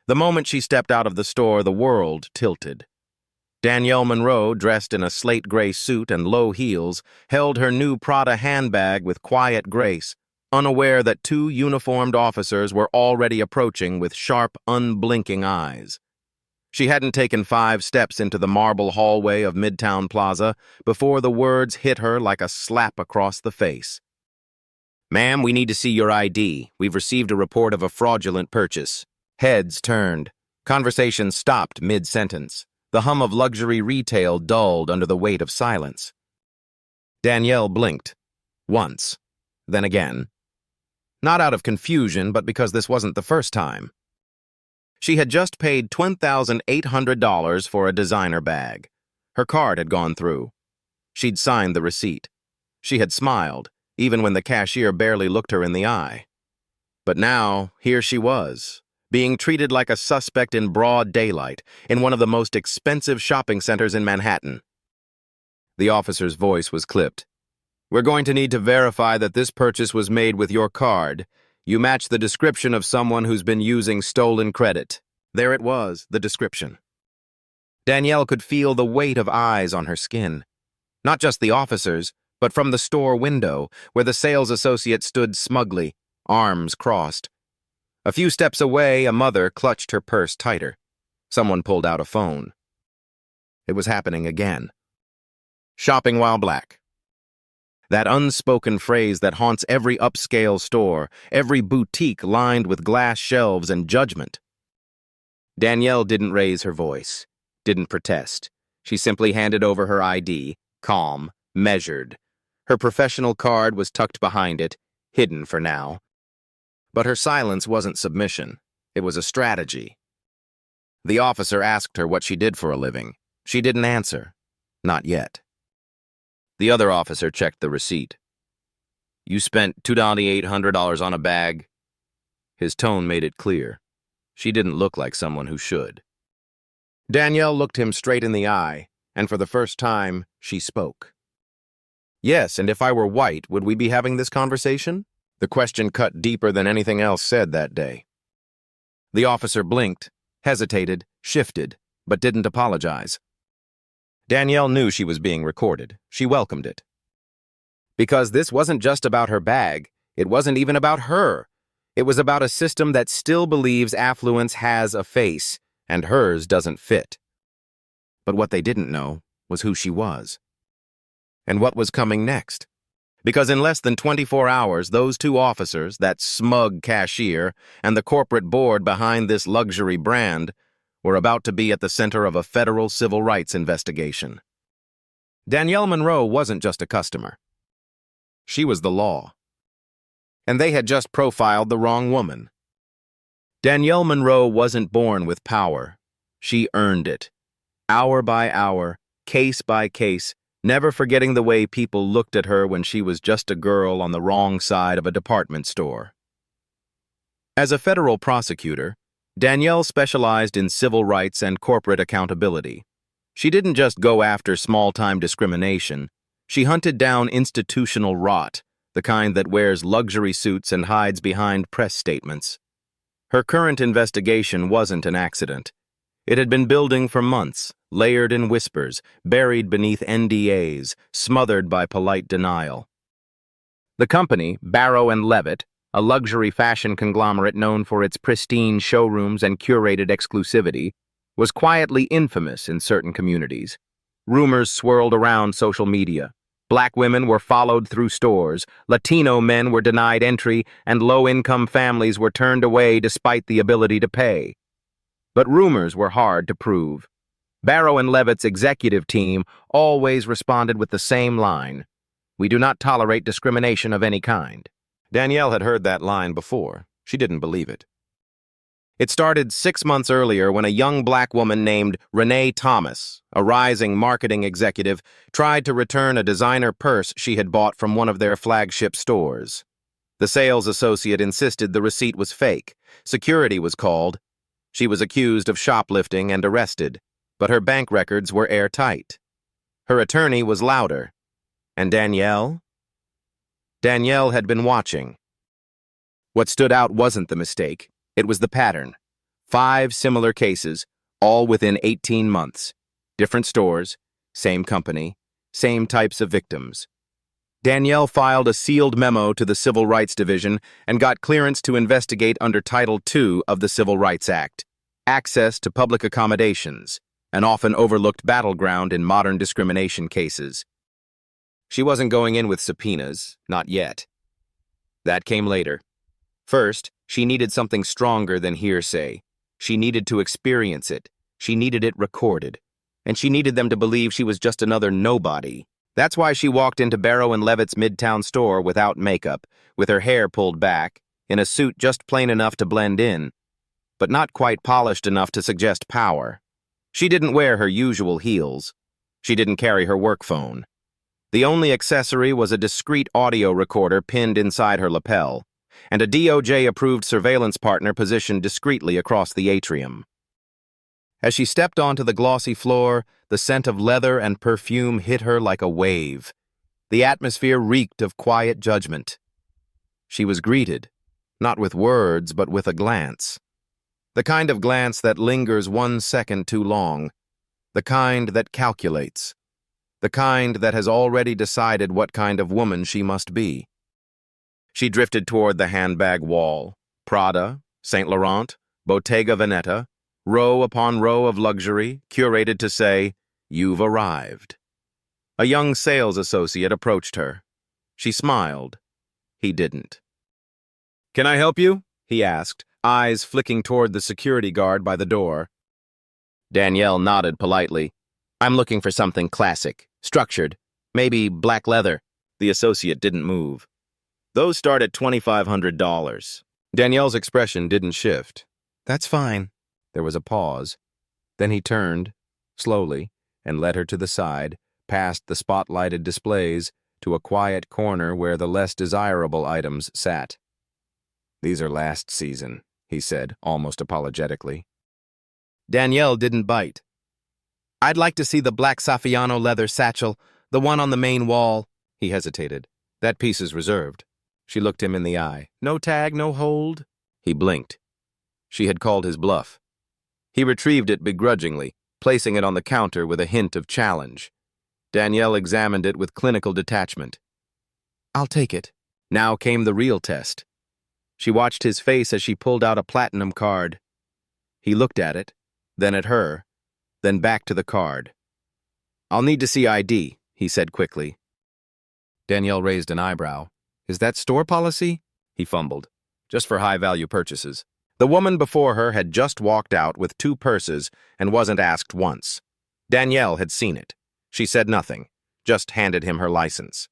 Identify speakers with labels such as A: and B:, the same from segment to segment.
A: The moment she stepped out of the store, the world tilted. Danielle Monroe, dressed in a slate gray suit and low heels, held her new Prada handbag with quiet grace, unaware that two uniformed officers were already approaching with sharp, unblinking eyes. She hadn't taken 5 steps into the marble hallway of Midtown Plaza before the words hit her like a slap across the face. "Ma'am, we need to see your ID. We've received a report of a fraudulent purchase." Heads turned. Conversation stopped mid-sentence. The hum of luxury retail dulled under the weight of silence. Danielle blinked. Once. Then again. Not out of confusion, but because this wasn't the first time. She had just paid $20,800 for a designer bag. Her card had gone through. She'd signed the receipt. She had smiled, even when the cashier barely looked her in the eye. But now, here she was, being treated like a suspect in broad daylight in one of the most expensive shopping centers in Manhattan. The officer's voice was clipped. "We're going to need to verify that this purchase was made with your card. You match the description of someone who's been using stolen credit." There it was, the description. Danielle could feel the weight of eyes on her skin. Not just the officers, but from the store window, where the sales associate stood smugly, arms crossed. A few steps away, a mother clutched her purse tighter. Someone pulled out a phone. It was happening again. Shopping while black. That unspoken phrase that haunts every upscale store, every boutique lined with glass shelves and judgment. Danielle didn't raise her voice, didn't protest. She simply handed over her ID, calm, measured. Her professional card was tucked behind it, hidden for now. But her silence wasn't submission. It was a strategy. The officer asked her what she did for a living. She didn't answer. Not yet. The other officer checked the receipt. "You spent $2,800 on a bag?" His tone made it clear. She didn't look like someone who should. Danielle looked him straight in the eye, and for the first time, she spoke. "Yes, and if I were white, would we be having this conversation?" The question cut deeper than anything else said that day. The officer blinked, hesitated, shifted, but didn't apologize. Danielle knew she was being recorded. She welcomed it. Because this wasn't just about her bag. It wasn't even about her. It was about a system that still believes affluence has a face, and hers doesn't fit. But what they didn't know was who she was. And what was coming next. Because in less than 24 hours, those two officers, that smug cashier, and the corporate board behind this luxury brand, were about to be at the center of a federal civil rights investigation. Danielle Monroe wasn't just a customer. She was the law. And they had just profiled the wrong woman. Danielle Monroe wasn't born with power. She earned it. Hour by hour, case by case, never forgetting the way people looked at her when she was just a girl on the wrong side of a department store. As a federal prosecutor, Danielle specialized in civil rights and corporate accountability. She didn't just go after small-time discrimination. She hunted down institutional rot, the kind that wears luxury suits and hides behind press statements. Her current investigation wasn't an accident. It had been building for months, layered in whispers, buried beneath NDAs, smothered by polite denial. The company, Barrow & Levitt, a luxury fashion conglomerate known for its pristine showrooms and curated exclusivity, was quietly infamous in certain communities. Rumors swirled around social media. Black women were followed through stores, Latino men were denied entry, and low-income families were turned away despite the ability to pay. But rumors were hard to prove. Barrow & Levitt's executive team always responded with the same line: "We do not tolerate discrimination of any kind." Danielle had heard that line before. She didn't believe it. It started 6 months earlier when a young black woman named Renee Thomas, a rising marketing executive, tried to return a designer purse she had bought from one of their flagship stores. The sales associate insisted the receipt was fake. Security was called. She was accused of shoplifting and arrested, but her bank records were airtight. Her attorney was louder. And Danielle? Danielle had been watching. What stood out wasn't the mistake. It was the pattern. 5 similar cases, all within 18 months. Different stores, same company, same types of victims. Danielle filed a sealed memo to the Civil Rights Division and got clearance to investigate under Title II of the Civil Rights Act, access to public accommodations, an often overlooked battleground in modern discrimination cases. She wasn't going in with subpoenas, not yet. That came later. First, she needed something stronger than hearsay. She needed to experience it. She needed it recorded. And she needed them to believe she was just another nobody. That's why she walked into Barrow and Levitt's Midtown store without makeup, with her hair pulled back, in a suit just plain enough to blend in, but not quite polished enough to suggest power. She didn't wear her usual heels. She didn't carry her work phone. The only accessory was a discreet audio recorder pinned inside her lapel, and a DOJ-approved surveillance partner positioned discreetly across the atrium. As she stepped onto the glossy floor, the scent of leather and perfume hit her like a wave. The atmosphere reeked of quiet judgment. She was greeted, not with words, but with a glance. The kind of glance that lingers 1 second too long. The kind that calculates. The kind that has already decided what kind of woman she must be. She drifted toward the handbag wall. Prada, Saint Laurent, Bottega Veneta, row upon row of luxury, curated to say, "You've arrived." A young sales associate approached her. She smiled. He didn't. "Can I help you?" he asked, eyes flicking toward the security guard by the door. Danielle nodded politely. "I'm looking for something classic, structured, maybe black leather." The associate didn't move. "Those start at $2,500. Danielle's expression didn't shift. "That's fine." There was a pause. Then he turned, slowly, and led her to the side, past the spotlighted displays, to a quiet corner where the less desirable items sat. "These are last season," he said, almost apologetically. Danielle didn't bite. "I'd like to see the black Saffiano leather satchel, the one on the main wall." He hesitated. "That piece is reserved." She looked him in the eye. "No tag, no hold?" He blinked. She had called his bluff. He retrieved it begrudgingly, placing it on the counter with a hint of challenge. Danielle examined it with clinical detachment. "I'll take it." Now came the real test. She watched his face as she pulled out a platinum card. He looked at it, then at her, then back to the card. "I'll need to see ID," he said quickly. Danielle raised an eyebrow. "Is that store policy?" He fumbled. "Just for high-value purchases." The woman before her had just walked out with 2 purses and wasn't asked once. Danielle had seen it. She said nothing, just handed him her license.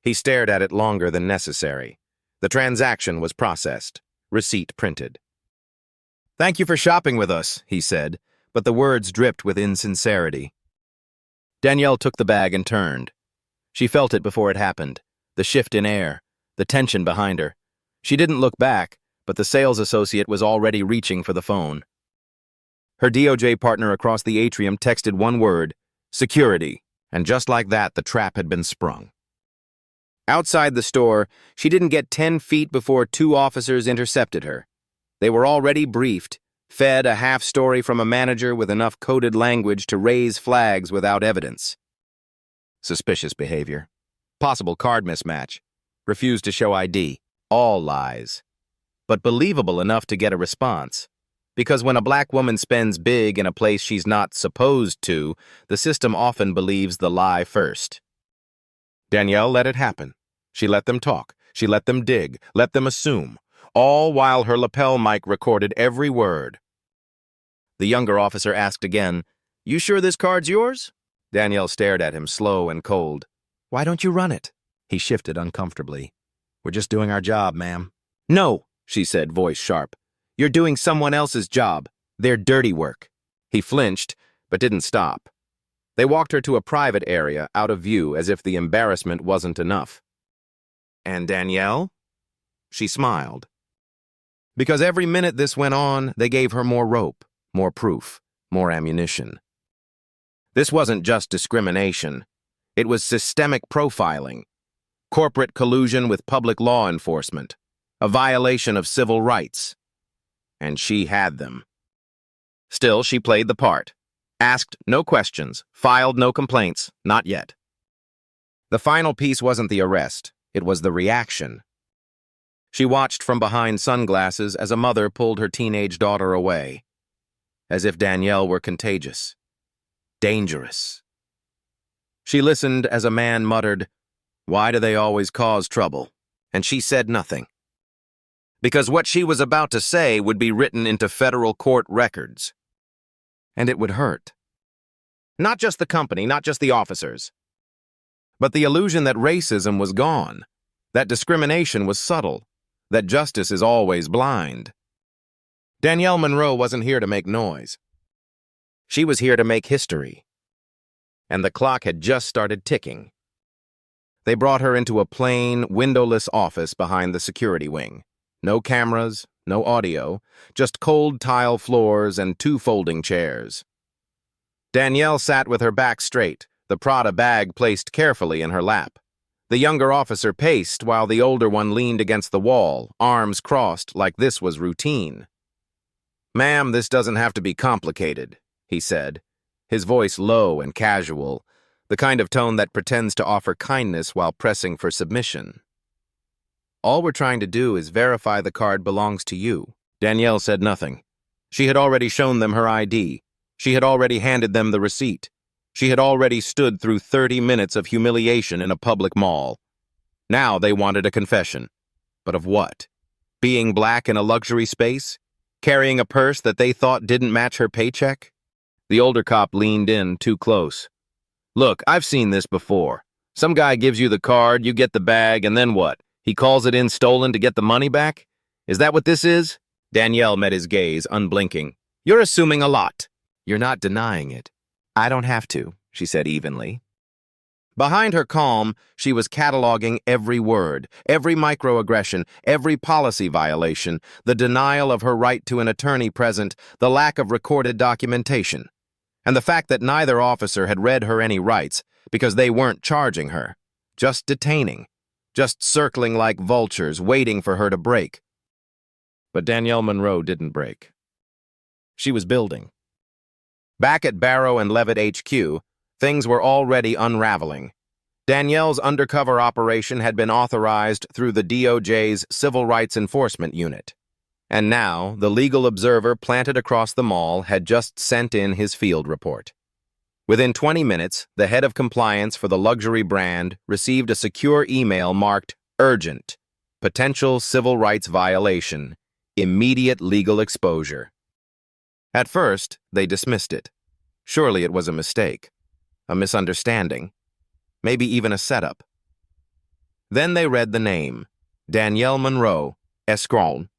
A: He stared at it longer than necessary. The transaction was processed, receipt printed. "Thank you for shopping with us," he said, but the words dripped with insincerity. Danielle took the bag and turned. She felt it before it happened, the shift in air, the tension behind her. She didn't look back, but the sales associate was already reaching for the phone. Her DOJ partner across the atrium texted one word, "Security," and just like that, the trap had been sprung. Outside the store, she didn't get 10 feet before 2 officers intercepted her. They were already briefed, fed a half story from a manager with enough coded language to raise flags without evidence. Suspicious behavior. Possible card mismatch. Refused to show ID. All lies. But believable enough to get a response. Because when a black woman spends big in a place she's not supposed to, the system often believes the lie first. Danielle let it happen. She let them talk. She let them dig. Let them assume. All while her lapel mic recorded every word. The younger officer asked again, "You sure this card's yours?" Danielle stared at him, slow and cold. "Why don't you run it?" He shifted uncomfortably. "We're just doing our job, ma'am." "No," she said, voice sharp. "You're doing someone else's job. Their dirty work." He flinched, but didn't stop. They walked her to a private area, out of view, as if the embarrassment wasn't enough. "And Danielle?" She smiled. Because every minute this went on, they gave her more rope, more proof, more ammunition. This wasn't just discrimination. It was systemic profiling, corporate collusion with public law enforcement, a violation of civil rights. And she had them. Still, she played the part. Asked no questions, filed no complaints, not yet. The final piece wasn't the arrest, it was the reaction. She watched from behind sunglasses as a mother pulled her teenage daughter away, as if Danielle were contagious. Dangerous. She listened as a man muttered, "Why do they always cause trouble?" And she said nothing. Because what she was about to say would be written into federal court records. And it would hurt. Not just the company, not just the officers, but the illusion that racism was gone, that discrimination was subtle, that justice is always blind. Danielle Monroe wasn't here to make noise. She was here to make history. And the clock had just started ticking. They brought her into a plain, windowless office behind the security wing. No cameras, no audio, just cold tile floors and 2 folding chairs. Danielle sat with her back straight, the Prada bag placed carefully in her lap. The younger officer paced while the older one leaned against the wall, arms crossed like this was routine. "Ma'am, this doesn't have to be complicated," he said, his voice low and casual, the kind of tone that pretends to offer kindness while pressing for submission. "All we're trying to do is verify the card belongs to you." Danielle said nothing. She had already shown them her ID. She had already handed them the receipt. She had already stood through 30 minutes of humiliation in a public mall. Now they wanted a confession. But of what? Being black in a luxury space? Carrying a purse that they thought didn't match her paycheck? The older cop leaned in too close. "Look, I've seen this before. Some guy gives you the card, you get the bag, and then what? He calls it in stolen to get the money back? Is that what this is?" Danielle met his gaze, unblinking. "You're assuming a lot." "You're not denying it." "I don't have to," she said evenly. Behind her calm, she was cataloging every word, every microaggression, every policy violation, the denial of her right to an attorney present, the lack of recorded documentation, and the fact that neither officer had read her any rights because they weren't charging her, just detaining, just circling like vultures, waiting for her to break. But Danielle Monroe didn't break. She was building. Back at Barrow and Levitt HQ, things were already unraveling. Danielle's undercover operation had been authorized through the DOJ's Civil Rights Enforcement Unit. And now, the legal observer planted across the mall had just sent in his field report. Within 20 minutes, the head of compliance for the luxury brand received a secure email marked "Urgent, Potential Civil Rights Violation, Immediate Legal Exposure." At first, they dismissed it. Surely it was a mistake, a misunderstanding, maybe even a setup. Then they read the name, Danielle Monroe, Escron,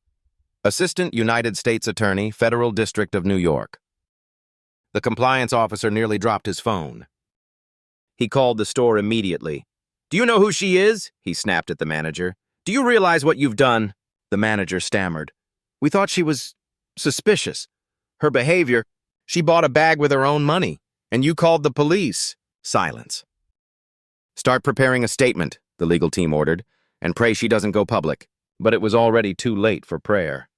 A: Assistant United States Attorney, Federal District of New York. The compliance officer nearly dropped his phone. He called the store immediately. "Do you know who she is?" he snapped at the manager. "Do you realize what you've done?" The manager stammered. "We thought she was suspicious. Her behavior, she bought a bag with her own money, and you called the police." Silence. "Start preparing a statement," the legal team ordered, "and pray she doesn't go public." But it was already too late for prayer.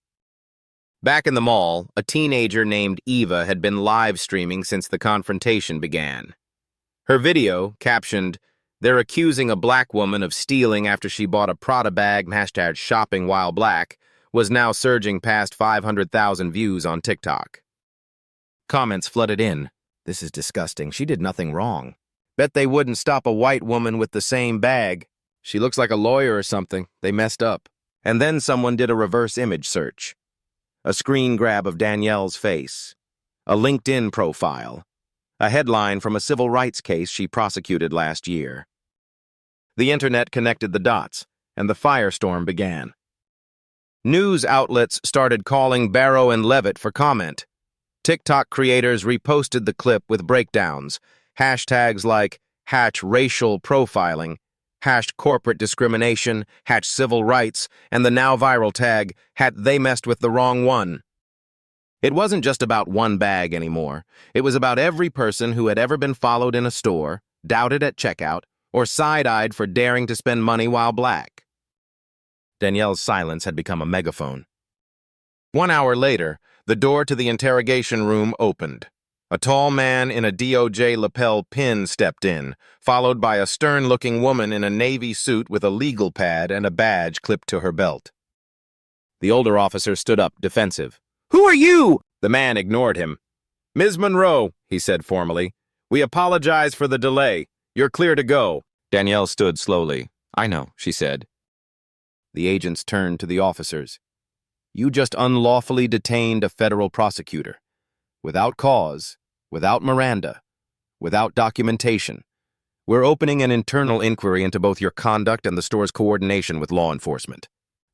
A: Back in the mall, a teenager named Eva had been live streaming since the confrontation began. Her video, captioned, "They're accusing a black woman of stealing after she bought a Prada bag, #shopping while black," was now surging past 500,000 views on TikTok. Comments flooded in. "This is disgusting. She did nothing wrong. Bet they wouldn't stop a white woman with the same bag. She looks like a lawyer or something. They messed up." And then someone did a reverse image search. A screen grab of Danielle's face. A LinkedIn profile. A headline from a civil rights case she prosecuted last year. The internet connected the dots, and the firestorm began. News outlets started calling Barrow and Levitt for comment. TikTok creators reposted the clip with breakdowns, hashtags like #racial profiling, #corporate discrimination, #civil rights, and the now viral tag, "they messed with the wrong one." It wasn't just about one bag anymore. It was about every person who had ever been followed in a store, doubted at checkout, or side-eyed for daring to spend money while black. Danielle's silence had become a megaphone. 1 hour later, The door to the interrogation room opened. A tall man in a DOJ lapel pin stepped in, followed by a stern-looking woman in a navy suit with a legal pad and a badge clipped to her belt. The older officer stood up, defensive. "Who are you?" The man ignored him. "Ms. Monroe," he said formally, "we apologize for the delay. You're clear to go." Danielle stood slowly. "I know," she said. The agents turned to the officers. "You just unlawfully detained a federal prosecutor. Without cause, without Miranda, without documentation. We're opening an internal inquiry into both your conduct and the store's coordination with law enforcement."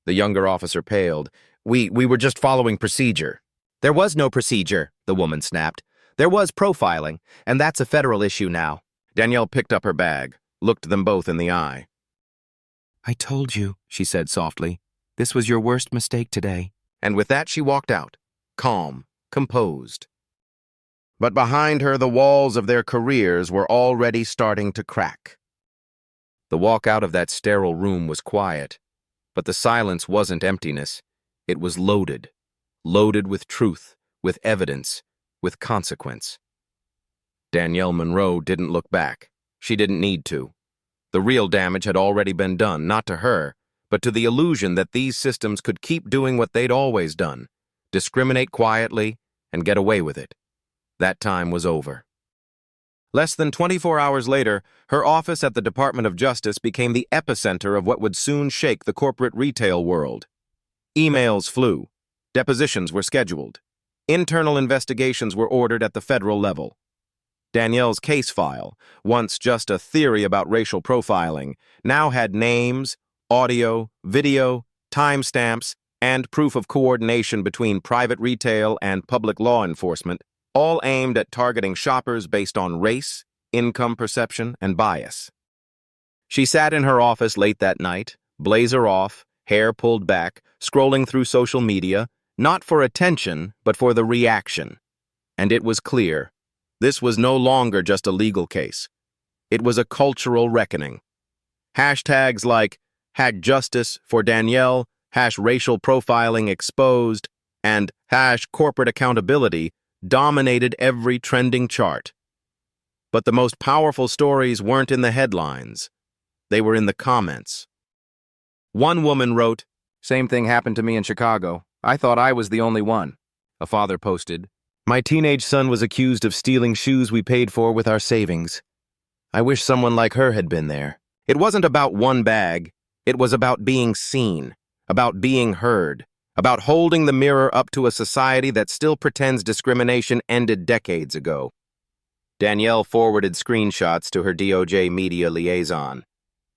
A: The younger officer paled. We were just following procedure." "There was no procedure," the woman snapped. "There was profiling, and that's a federal issue now." Danielle picked up her bag, looked them both in the eye. "I told you," she said softly. "This was your worst mistake today." And with that she walked out, calm, composed. But behind her the walls of their careers were already starting to crack. The walk out of that sterile room was quiet, but the silence wasn't emptiness. It was loaded. Loaded with truth, with evidence, with consequence. Danielle Monroe didn't look back. She didn't need to. The real damage had already been done, not to her, but to the illusion that these systems could keep doing what they'd always done, discriminate quietly and get away with it. That time was over. Less than 24 hours later, her office at the Department of Justice became the epicenter of what would soon shake the corporate retail world. Emails flew. Depositions were scheduled. Internal investigations were ordered at the federal level. Danielle's case file, once just a theory about racial profiling, now had names, audio, video, timestamps, and proof of coordination between private retail and public law enforcement, all aimed at targeting shoppers based on race, income perception, and bias. She sat in her office late that night, blazer off, hair pulled back, scrolling through social media, not for attention, but for the reaction. And it was clear. This was no longer just a legal case. It was a cultural reckoning. Hashtags like #justice for Danielle, #racial profiling exposed, and #corporate accountability dominated every trending chart. But the most powerful stories weren't in the headlines. They were in the comments. One woman wrote, "Same thing happened to me in Chicago. I thought I was the only one." A father posted, "My teenage son was accused of stealing shoes we paid for with our savings. I wish someone like her had been there." It wasn't about one bag. It was about being seen, about being heard, about holding the mirror up to a society that still pretends discrimination ended decades ago. Danielle forwarded screenshots to her DOJ media liaison.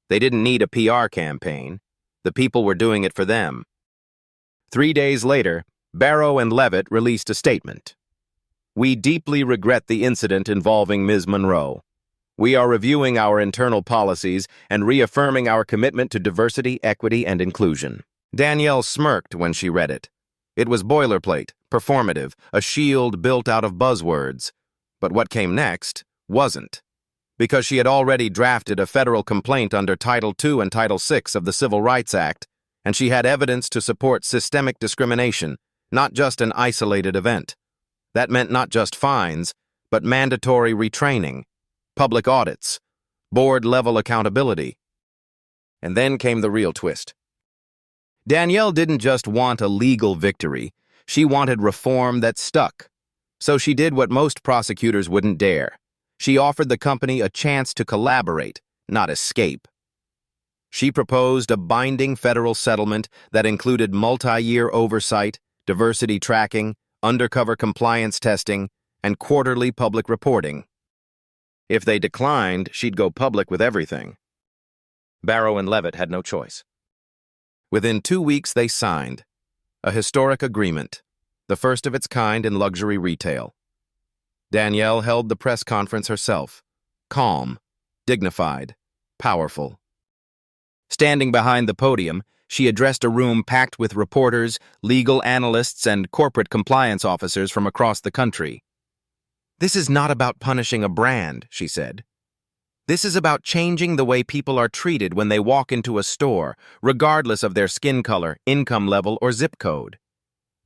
A: They didn't need a PR campaign. The people were doing it for them. 3 days later, Barrow and Levitt released a statement. "We deeply regret the incident involving Ms. Monroe. We are reviewing our internal policies and reaffirming our commitment to diversity, equity, and inclusion." Danielle smirked when she read it. It was boilerplate, performative, a shield built out of buzzwords. But what came next wasn't. Because she had already drafted a federal complaint under Title II and Title VI of the Civil Rights Act, and she had evidence to support systemic discrimination, not just an isolated event. That meant not just fines, but mandatory retraining, public audits, board-level accountability. And then came the real twist. Danielle didn't just want a legal victory, she wanted reform that stuck. So she did what most prosecutors wouldn't dare. She offered the company a chance to collaborate, not escape. She proposed a binding federal settlement that included multi-year oversight, diversity tracking, undercover compliance testing, and quarterly public reporting. If they declined, she'd go public with everything. Barrow and Levitt had no choice. Within 2 weeks, they signed a historic agreement, the first of its kind in luxury retail. Danielle held the press conference herself, calm, dignified, powerful. Standing behind the podium, she addressed a room packed with reporters, legal analysts, and corporate compliance officers from across the country. "This is not about punishing a brand," she said. "This is about changing the way people are treated when they walk into a store, regardless of their skin color, income level, or zip code.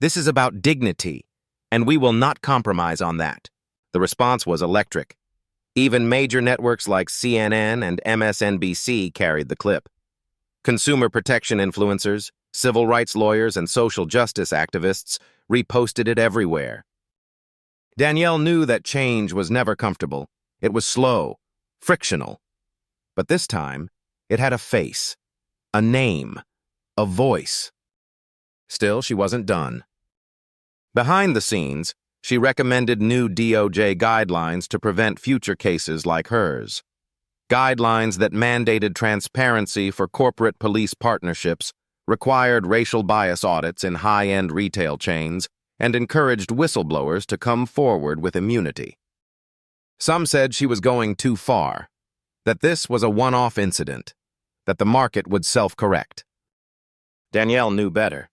A: This is about dignity, and we will not compromise on that. The response was electric. Even major networks like CNN and MSNBC carried the clip. Consumer protection influencers, civil rights lawyers, and social justice activists reposted it everywhere. Danielle knew that change was never comfortable. It was slow, frictional. But this time, it had a face, a name, a voice. Still, she wasn't done. Behind the scenes, she recommended new DOJ guidelines to prevent future cases like hers. Guidelines that mandated transparency for corporate police partnerships, required racial bias audits in high-end retail chains, and encouraged whistleblowers to come forward with immunity. Some said she was going too far, that this was a one-off incident, that the market would self-correct. Danielle knew better.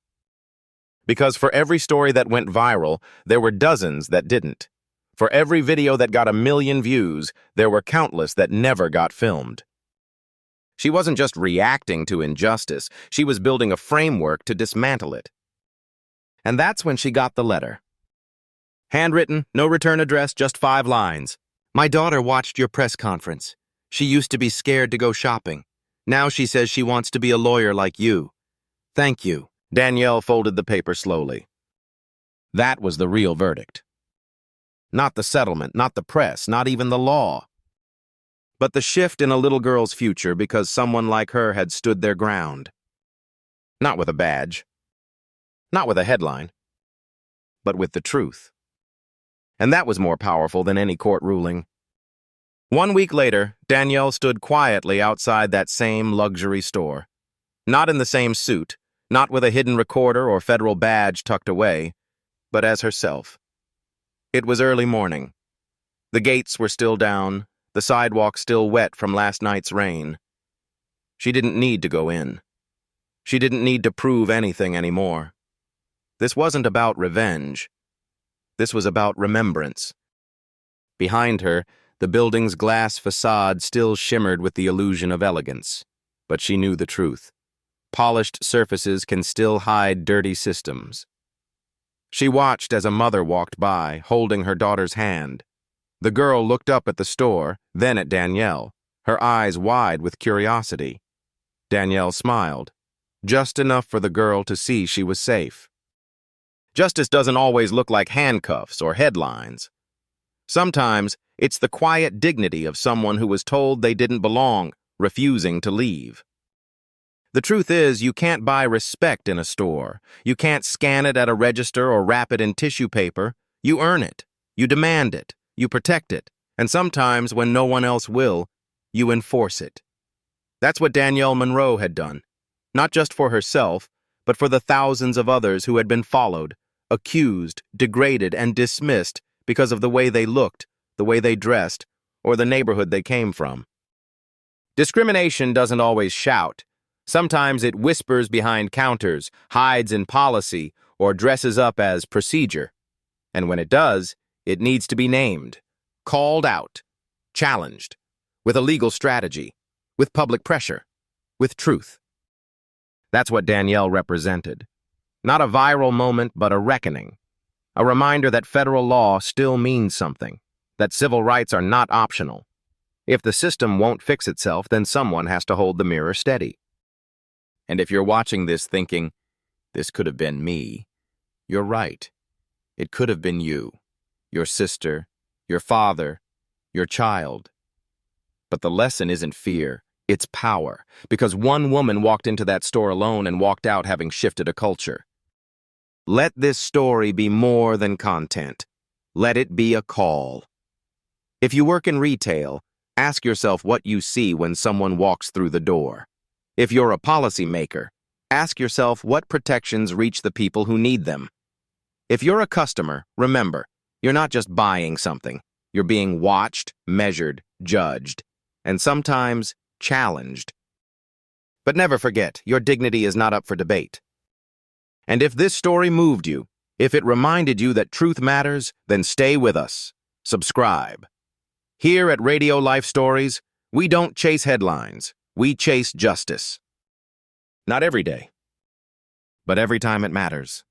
A: Because for every story that went viral, there were dozens that didn't. For every video that got 1 million views, there were countless that never got filmed. She wasn't just reacting to injustice, she was building a framework to dismantle it. And that's when she got the letter. Handwritten, no return address, just 5 lines. My daughter watched your press conference. She used to be scared to go shopping. Now she says she wants to be a lawyer like you. Thank you. Danielle folded the paper slowly. That was the real verdict. Not the settlement, not the press, not even the law. But the shift in a little girl's future because someone like her had stood their ground. Not with a badge. Not with a headline. But with the truth. And that was more powerful than any court ruling. 1 week later, Danielle stood quietly outside that same luxury store. Not in the same suit, not with a hidden recorder or federal badge tucked away, but as herself. It was early morning. The gates were still down, the sidewalk still wet from last night's rain. She didn't need to go in. She didn't need to prove anything anymore. This wasn't about revenge. This was about remembrance. Behind her, the building's glass facade still shimmered with the illusion of elegance, but she knew the truth. Polished surfaces can still hide dirty systems. She watched as a mother walked by, holding her daughter's hand. The girl looked up at the store, then at Danielle, her eyes wide with curiosity. Danielle smiled, just enough for the girl to see she was safe. Justice doesn't always look like handcuffs or headlines. Sometimes it's the quiet dignity of someone who was told they didn't belong, refusing to leave. The truth is, you can't buy respect in a store. You can't scan it at a register or wrap it in tissue paper. You earn it. You demand it. You protect it. And sometimes, when no one else will, you enforce it. That's what Danielle Monroe had done. Not just for herself, but for the thousands of others who had been followed, accused, degraded, and dismissed because of the way they looked, the way they dressed, or the neighborhood they came from. Discrimination doesn't always shout. Sometimes it whispers behind counters, hides in policy, or dresses up as procedure. And when it does, it needs to be named, called out, challenged, with a legal strategy, with public pressure, with truth. That's what Danielle represented. Not a viral moment, but a reckoning. A reminder that federal law still means something, that civil rights are not optional. If the system won't fix itself, then someone has to hold the mirror steady. And if you're watching this thinking, this could have been me, you're right. It could have been you, your sister, your father, your child. But the lesson isn't fear, it's power, because one woman walked into that store alone and walked out having shifted a culture. Let this story be more than content. Let it be a call. If you work in retail, ask yourself what you see when someone walks through the door. If you're a policymaker, ask yourself what protections reach the people who need them. If you're a customer, remember, you're not just buying something. You're being watched, measured, judged, and sometimes challenged. But never forget, your dignity is not up for debate. And if this story moved you, if it reminded you that truth matters, then stay with us. Subscribe. Here at Radio Life Stories, we don't chase headlines. We chase justice. Not every day, but every time it matters.